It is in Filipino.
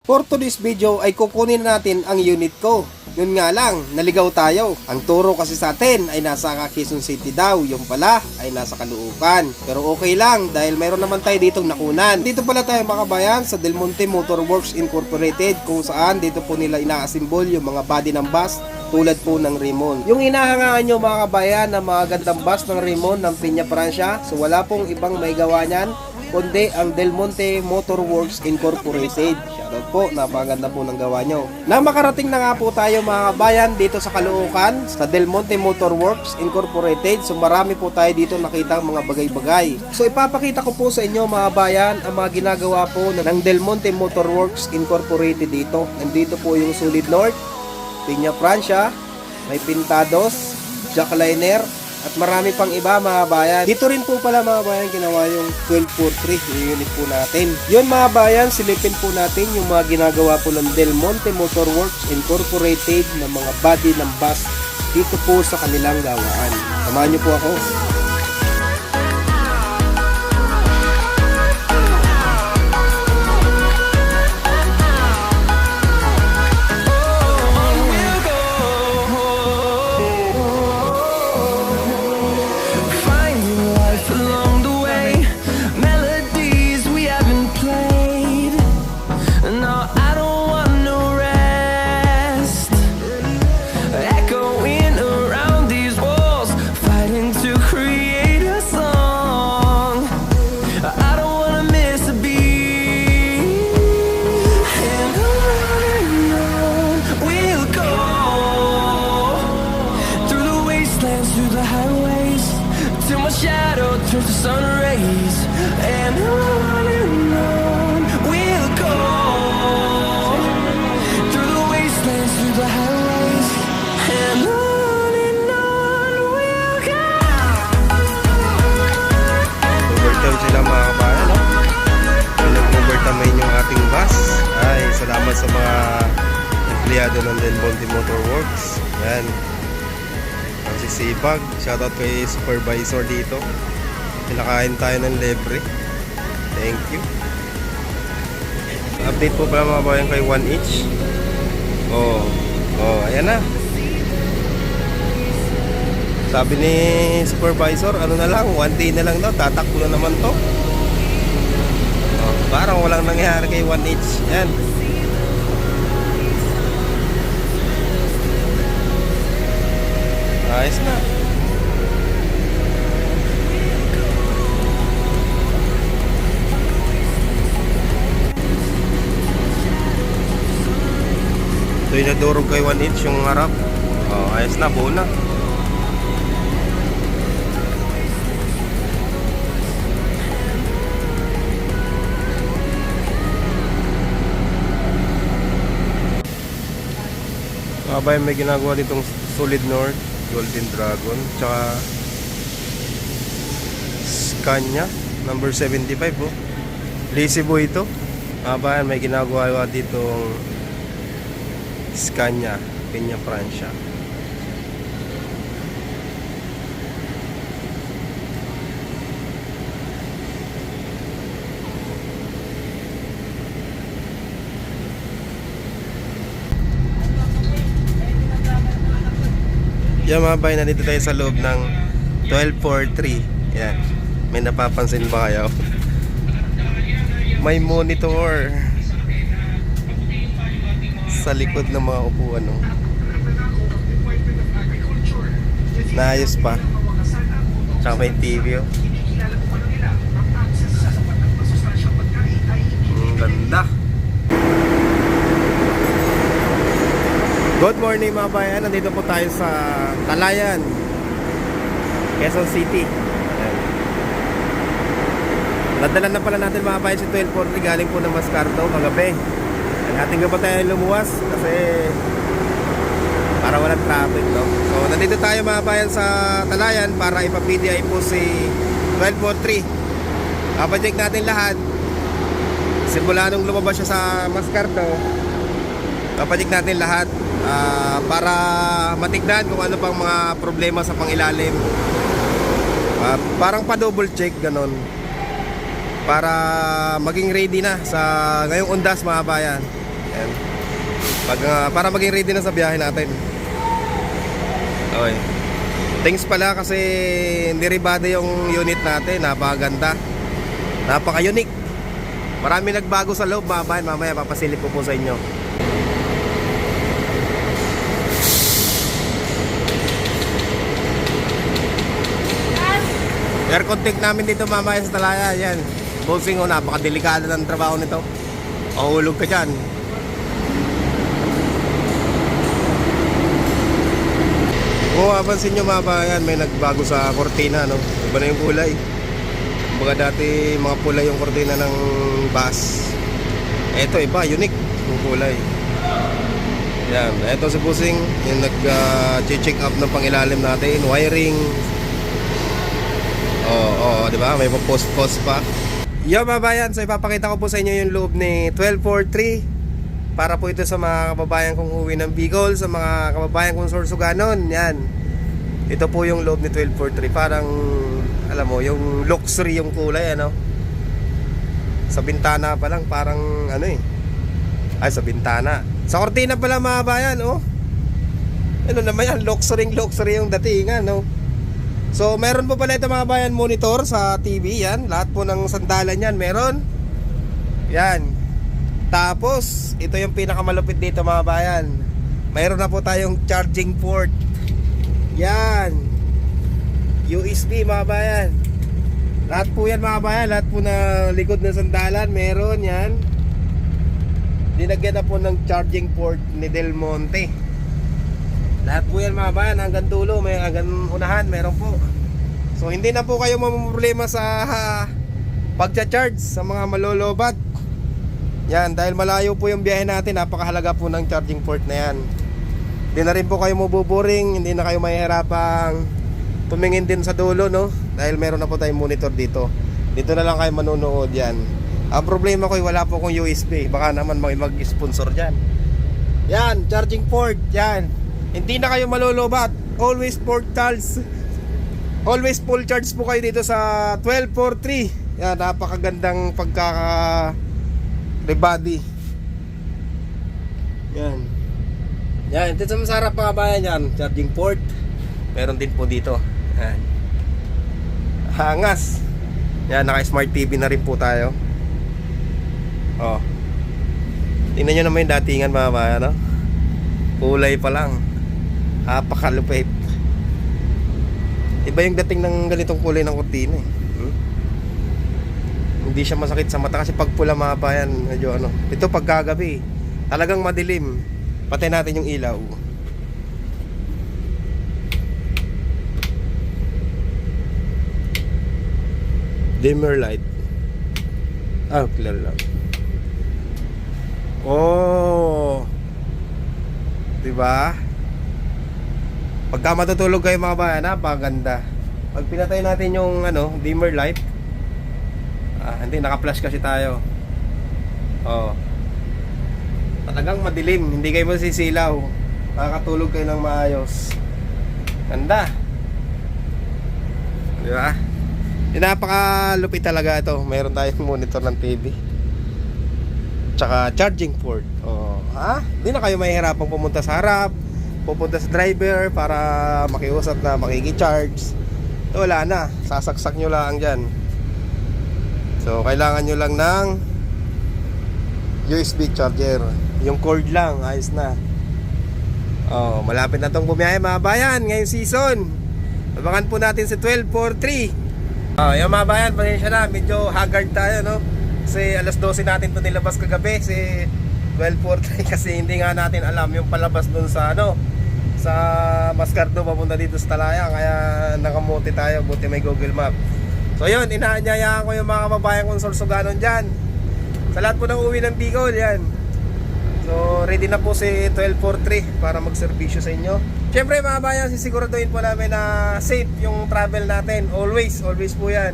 For today's video ay kukunin natin ang unit ko. Yun nga lang, naligaw tayo. Ang turo kasi sa atin ay nasa Quezon City daw, yung pala ay nasa Caloocan. Pero okay lang dahil mayroon naman tayo ditong nakunan. Dito pala tayo mga kabayan sa Del Monte Motor Works Incorporated, kung saan dito po nila ina-assemble yung mga body ng bus tulad po ng Rimon. Yung hinahangaan nyo mga kabayan na mga gandang bus ng Rimon ng Piña Francia, so wala pong ibang may gawa nyan kundi ang Del Monte Motor Works Incorporated. Shoutout po, napaganda po ng gawa nyo. Na makarating na nga po tayo mga kabayan dito sa Caloocan sa Del Monte Motor Works Incorporated. So marami po tayo dito nakita mga bagay-bagay. So ipapakita ko po sa inyo mga kabayan ang mga ginagawa po ng Del Monte Motor Works Incorporated dito. Nandito po yung Solid North, Piña Francia, may Pintados, Jackliner, at marami pang iba mga bayan. Dito rin po pala mga bayan ginawa yung 1243 yung unit po natin. Yun mga bayan, silipin po natin yung mga ginagawa po ng Del Monte Motor Works Incorporated na mga body ng bus dito po sa kanilang gawaan. Samahan niyo po ako. Turns to sun rays, and on we'll go through the wastelands, through the highways, and on we'll go. Overtime sila mga kabayan, no? Pinag-overtime yung ating bus. Ay, salamat sa mga empleyado ng Del Monte Motor Works. Yan. Sipag, shoutout kay supervisor dito. Pinakain tayo ng libre. Thank you. Update po pala mga bayan kay 1H. Ayan na. Sabi ni supervisor, ano na lang, 1 day na lang daw, tatakbo na naman to. Parang walang nangyari kay 1H. Yan. Ayos na. Ito yung nadurog kay 1H yung harap. Ayos na, buo na. Abay, may ginagawa ditong Solid North, Golden Dragon, tsaka Scania number 75 oh. Lazy boy ito. Abayan, may ginagawa ditong Scania Piña Francia. Yan mga bay, nandito tayo sa loob ng 1243. Yan. May napapansin ba kayo? May monitor sa likod ng mga upuan, no? Naayos pa. Tsaka may TV, oh. Ganda. Good morning mga bayan, nandito po tayo sa Talayan, Quezon City. Ayan. Nadala na pala natin mga bayan si 1243 galing po ng Mascardo kagabi. Ating pa tayo lumuwas kasi para walang traffic, no? So nandito tayo mga bayan sa Talayan para ipa-PDI po si 1243. Papacheck natin lahat. Simula nung lumabas siya sa Mascardo, papacheck natin lahat. Para matignan kung ano pang mga problema sa pangilalim. Parang pa double check ganon, para maging ready na sa ngayong undas mga bayan. Ayan. Para maging ready na sa biyahe natin. Okay. Thanks pala kasi niribada yung unit natin. Napakaganda. Napaka-unique. Marami nagbago sa loob mga bayan. Mamaya papasilip ko po sa inyo. Aircon tank namin dito mamaya sa Talaya. Yan. Bossing o, napakadelikado ng trabaho nito. Mahulog ka dyan. Kung mapapansin nyo mga bayan, may nagbago sa kortina, no? Iba na yung kulay. Kumbaga dati mga pula yung kortina ng bus. Eto iba, unique yung kulay. Yan, eto si Bossing, yung nag-check up ng pangilalim natin, wiring. Oo, di ba? May post pa. Yo mga bayan, so ipapakita ko po sa inyo yung loob ni 1243 para po ito sa mga kababayan kong uwi ng Bicol, sa mga kababayan kong Sorsoganon. Yan. Ito po yung loob ni 1243. Parang, alam mo, yung luxury yung kulay, ano? Sa bintana pa lang, parang, ano eh. Ay, sa bintana. Sa kortina pala mga bayan, oh. Ano naman yan, luxury yung datingan, no? So meron po pala ito mga bayan monitor sa TV, yan. Lahat po ng sandalan yan meron. Yan. Tapos ito yung pinakamalupit dito mga bayan. Mayroon na po tayong charging port. Yan. USB mga bayan. Lahat po yan mga bayan. Lahat po na likod ng sandalan meron yan. Dinagyan na po ng charging port ni Del Monte. Lahat po yan mga bayan, hanggang dulo, may hanggang unahan, meron po. So hindi na po kayo mamumroblema sa pagcha-charge sa mga malolobat. Yan, dahil malayo po yung biyahe natin, napakahalaga po ng charging port na yan. Hindi na rin po kayo mabuboring, hindi na kayo mahihirapang tumingin din sa dulo, no? Dahil meron na po tayong monitor dito. Dito na lang kayo manonood yan. Ang problema ko, wala po akong USB. Baka naman mag-sponsor dyan. Yan, charging port, yan. Hindi na kayo malolobat. Always port charge. Always full charge po kayo dito sa 1243. Yan, napakagandang rebody. Yan. Yan, dito sa masarap mga bayan yan. Charging port. Meron din po dito. Yan. Hangas. Yan, naka-smart TV na rin po tayo. Oh. Tingnan nyo naman yung datingan mga bayan, no? Kulay pa lang. Napakalupit. Iba yung dating ng ganitong kulay ng kurtina eh. Hindi siya masakit sa mata kasi pag pula mga bayan, medyo ano. Ito pag kagabi, talagang madilim. Patay natin yung ilaw. Dimmer light. Ah, clear lang. Oh. Diba? Pagka matutulog kayo mga bayan, napakaganda. Pag pinatay natin yung dimmer light, hindi, naka-flash kasi tayo. Oh. Talagang madilim, hindi kayo masisilaw. Makakatulog kayo ng maayos. Ganda. Di ba? Napakalupit talaga ito. Meron tayong monitor ng TV. Tsaka charging port. Oh, ha? Hindi na kayo mahihirapang pumunta sa harap, pupunta sa driver para makiusap na makiki-charge. Wala na, sasaksak nyo lang dyan. So kailangan nyo lang ng USB charger. Yung cord lang, ayos na. Oh, malapit na tong bumiyahe mga bayan ngayong season. Abangan po natin si 1243. Yung mga bayan, pasensya na, medyo haggard tayo, no? Kasi alas 12 natin ito nilabas kagabi. Si 1243 kasi hindi nga natin alam yung palabas dun sa sa Mascardo papunta dito sa Talaya, kaya nakamuti tayo, buti may Google Map. So yun, inaanyayaan ko yung mga kababayan kong Sorsoganon dyan. Sa lahat po ng uwi ng Bicol, yan. So ready na po si 1243 para magserbisyo sa inyo. Siyempre mga bayan, sisiguraduhin po namin na safe yung travel natin. Always po yan.